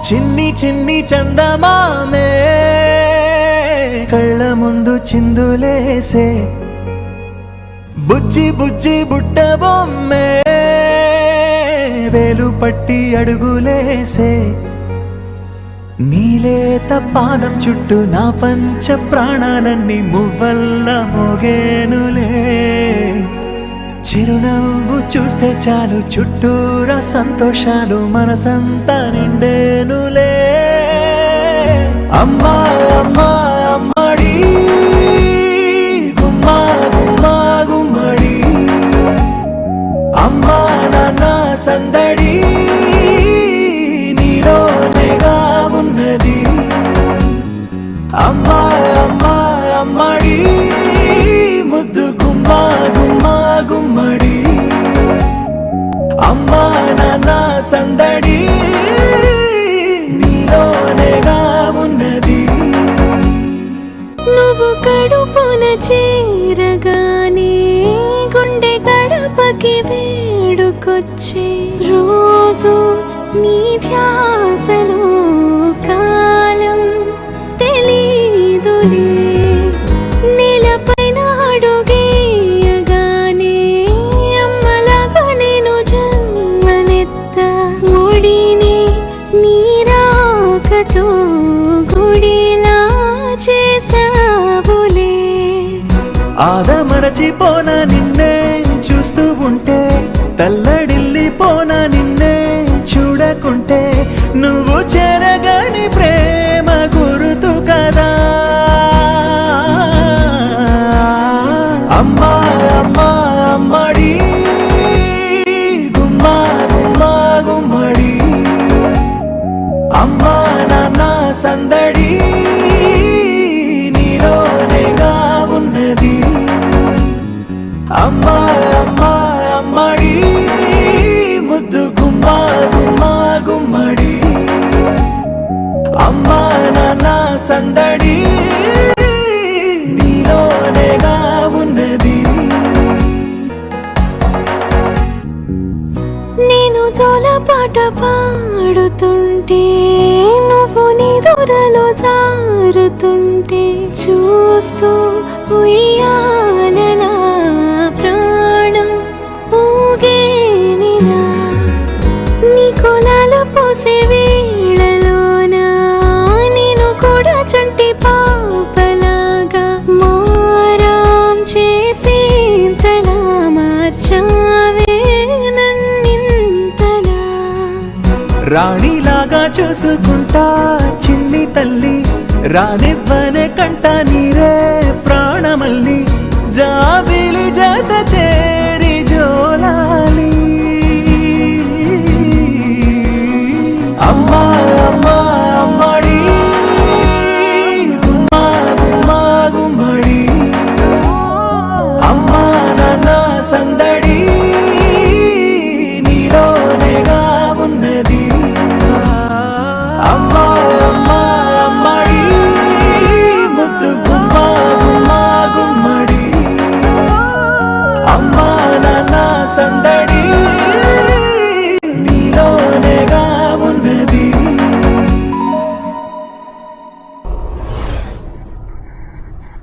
చిన్ని చిన్ని చందమామే కళ్ళ ముందు చిందులేసే బుజ్జి బుజ్జి బుట్ట బొమ్మే వేలు పట్టి అడుగులేసే నీలేత పాదం చుట్టూ నా పంచ ప్రాణాలన్నీ మువ్వల్ల మోగేనులే చిరునవ్వు చూస్తే చాలు చుట్టూరా సంతోషాలు మనసంతా నిండేనులే అమ్మా అమ్మా అమ్మడి గుమ్మా గుమ్మా గుమ్మడి అమ్మా నాన్న సందడి నీలోనేగా ఉన్నది అమ్మా అమ్మా అమ్మడి ముద్దు గుమ్మా గుమ్మా గుమ్మడి అమ్మా నాన్న సందడి నీలోనేగా ఉన్నది నువ్వు కడుపున చేరగానే గుండె గడపకి వేడుకొచ్చే రోజు నీ ధ్యాసలో కాలం తెలీదులే నేలపైన అడుగేయగానే అమ్మలాగా నేను జన్మనెత్త ఒడిని నీ రాకతో గుడిలా చేసావులే ఆదమరచిపోన నిన్నే చూస్తూ ఉంటే తల్లడిల్లిపోన నిన్నే చూడకుంటే నువ్వు చెరగని ప్రేమ గుర్తు కదా అమ్మా అమ్మా అమ్మడి గుమ్మా గుమ్మా గుమ్మడి అమ్మా నాన్న సందడి నీలోనేగా ఉన్నది అమ్మా అమ్మా అమ్మడి ముద్దు గుమ్మా గుమ్మా గుమ్మడి అమ్మా నాన్న సందడి నీలోనేగా ఉన్నది నేను జోలపాట పాడుతుంటే నువ్వు నీ దూరలో జారుతుంటే చూస్తూ ఉయ్యాలలా ప్రాణం ఊగేనినా నీ కొలాలు పోసే వేళలోనా నేను కూడా చంటి పాపలాగా మారాం చేసేంతలా మార్చావే నన్నింతలా రాణిలాగా చూసుకుంటా చిన్ని తల్లి రానివ్వనే కంట నీరే ప్రాణమల్లి జాబిలి జత చేరి జోలాలి అమ్మా అమ్మా అమ్మడి గుమ్మా గుమ్మా గుమ్మడి అమ్మా నాన్న సందడి నీలోనేగా ఉన్నది అమ్మా అమ్మా అమ్మడి ముద్దు గుమ్మా గుమ్మా గుమ్మడి అమ్మా నాన్న సందడి